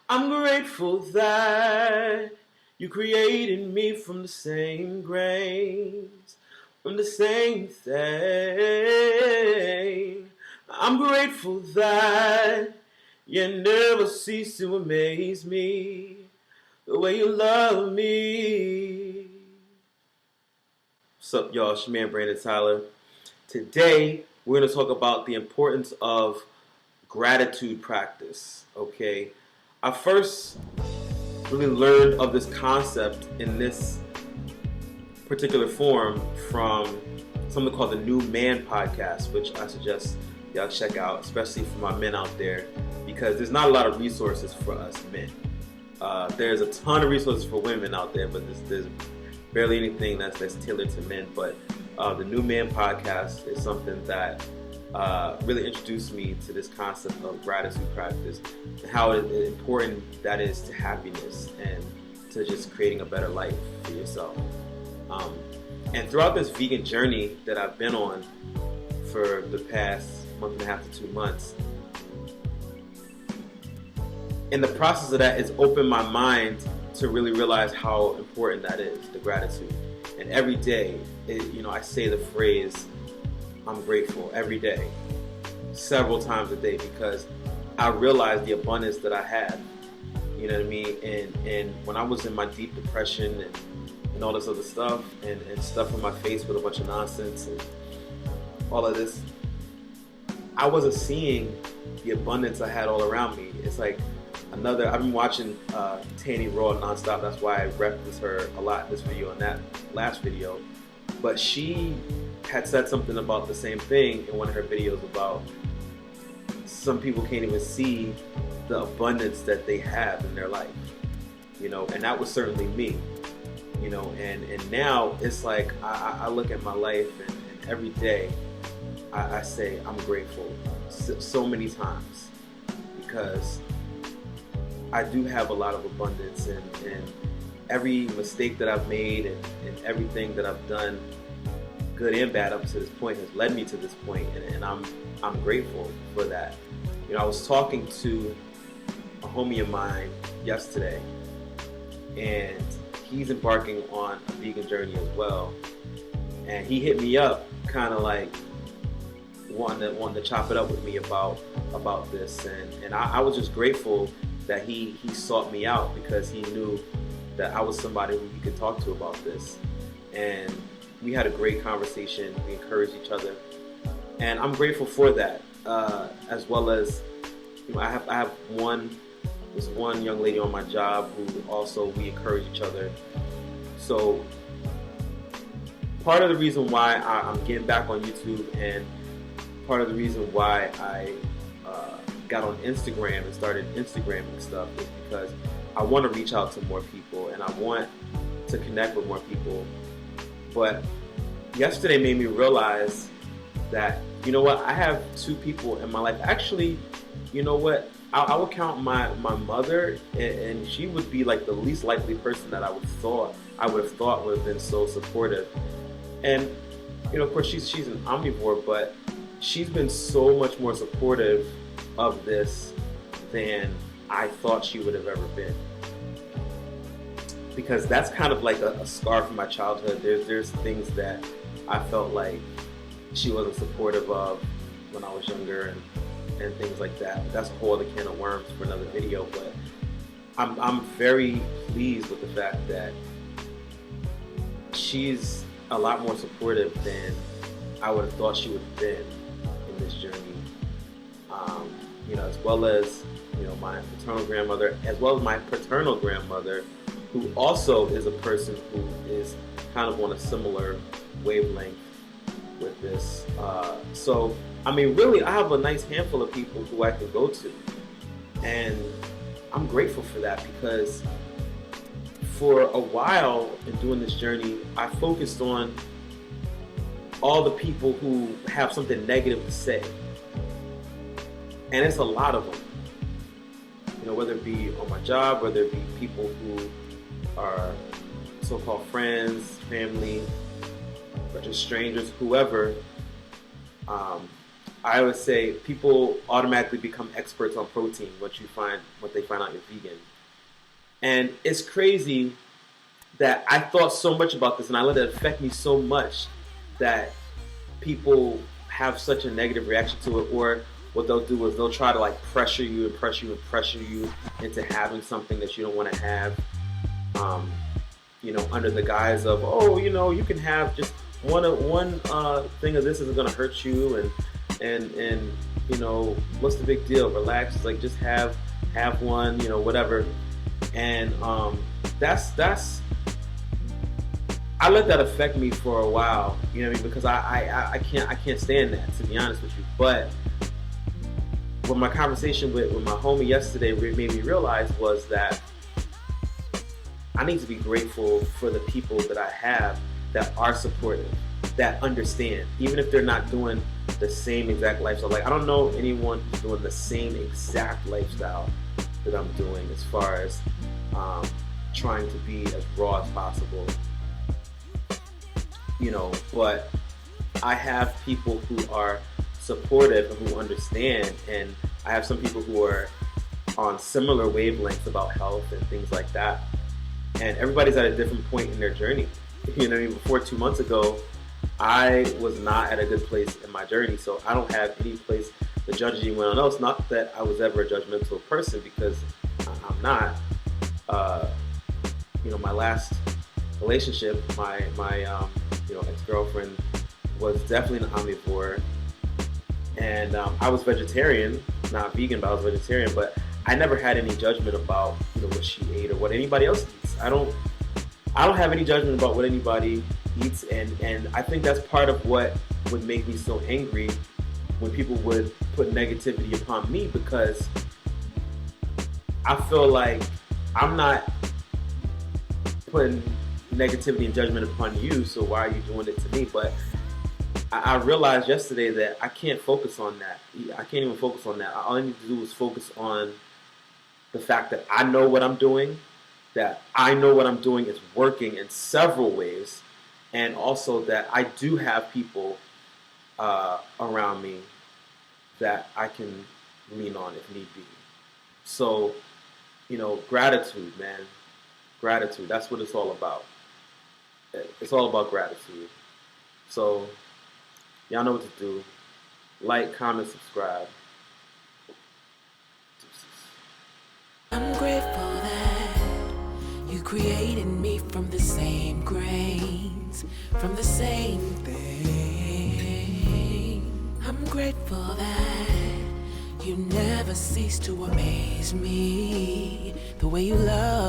I'm grateful that you created me from the same grains, from the same thing. I'm grateful that you never cease to amaze me the way you love me. What's up, y'all? It's your man, Brandon Tyler. Today, we're going to talk about the importance of gratitude practice, okay? I first really learned of this concept in this particular form from something called the New Man Podcast, which I suggest y'all check out, especially for my men out there, because there's not a lot of resources for us men. There's a ton of resources for women out there, but there's barely anything that's tailored to men. But the New Man Podcast is something that really introduced me to this concept of gratitude practice and how important that is to happiness and to just creating a better life for yourself. And throughout this vegan journey that I've been on for the past month and a half to 2 months, in the process of that, it's opened my mind to really realize how important that is, the gratitude. And every day, I say the phrase, I'm grateful every day, several times a day, because I realized the abundance that I had. You know what I mean? And when I was in my deep depression and all this other stuff, and stuff in my face with a bunch of nonsense and all of this, I wasn't seeing the abundance I had all around me. It's like I've been watching Tanny Raw nonstop. That's why I referenced her a lot in this video and that last video. But she had said something about the same thing in one of her videos about some people can't even see the abundance that they have in their life, and that was certainly me, and now it's like I look at my life and every day I say I'm grateful so many times, because I do have a lot of abundance, and every mistake that I've made and everything that I've done, good and bad, up to this point has led me to this point, and I'm grateful for that. I was talking to a homie of mine yesterday, and he's embarking on a vegan journey as well, and he hit me up kind of like wanting to chop it up with me about this, and I was just grateful that he sought me out, because he knew that I was somebody who he could talk to about this. And we had a great conversation. We encouraged each other, and I'm grateful for that. As well as, I have one young lady on my job who also, we encourage each other. So part of the reason why I'm getting back on YouTube, and part of the reason why I got on Instagram and started Instagramming stuff, is because I want to reach out to more people and I want to connect with more people. But yesterday made me realize that, I have two people in my life. Actually, I would count my mother, and she would be like the least likely person that I would have thought would have been so supportive. And of course she's an omnivore, but she's been so much more supportive of this than I thought she would have ever been, because that's kind of like a scar from my childhood. There's things that I felt like she wasn't supportive of when I was younger, and things like that. But that's a whole other can of worms for another video. But I'm very pleased with the fact that she's a lot more supportive than I would have thought she would have been in this journey. As well as my maternal grandmother, as well as my paternal grandmother, who also is a person who is kind of on a similar wavelength with this. So really, I have a nice handful of people who I can go to, and I'm grateful for that, because for a while in doing this journey, I focused on all the people who have something negative to say, and it's a lot of them. Whether it be on my job, whether it be people who are so-called friends, family, or just strangers, whoever. I would say people automatically become experts on protein once they find out you're vegan. And it's crazy that I thought so much about this and I let it affect me so much that people have such a negative reaction to it, or what they'll do is they'll try to like pressure you into having something that you don't want to have, under the guise of, oh, you can have just one thing of this isn't going to hurt you, and what's the big deal? Relax, it's like just have one, whatever. And that's I let that affect me for a while, because I can't stand that, to be honest with you. But what my conversation with my homie yesterday made me realize was that I need to be grateful for the people that I have that are supportive, that understand, even if they're not doing the same exact lifestyle. Like, I don't know anyone who's doing the same exact lifestyle that I'm doing as far as trying to be as raw as possible. But I have people who are supportive and who understand, and I have some people who are on similar wavelengths about health and things like that. And everybody's at a different point in their journey. Before 2 months ago, I was not at a good place in my journey, so I don't have any place to judge anyone else. Not that I was ever a judgmental person, because I'm not. My last relationship, my ex-girlfriend was definitely an omnivore, and I was vegetarian, not vegan, but I was vegetarian. But I never had any judgment about what she ate or what anybody else eats. I don't have any judgment about what anybody eats, and I think that's part of what would make me so angry when people would put negativity upon me, because I feel like I'm not putting negativity and judgment upon you, so why are you doing it to me? But I realized yesterday that I can't focus on that. I can't even focus on that. All I need to do is focus on the fact that I know what I'm doing, that I know what I'm doing is working in several ways, and also that I do have people around me that I can lean on if need be. So, gratitude, man. Gratitude, that's what it's all about. It's all about gratitude. So, y'all know what to do. Like, comment, subscribe. I'm grateful that you created me from the same grains, from the same thing. I'm grateful that you never cease to amaze me, the way you love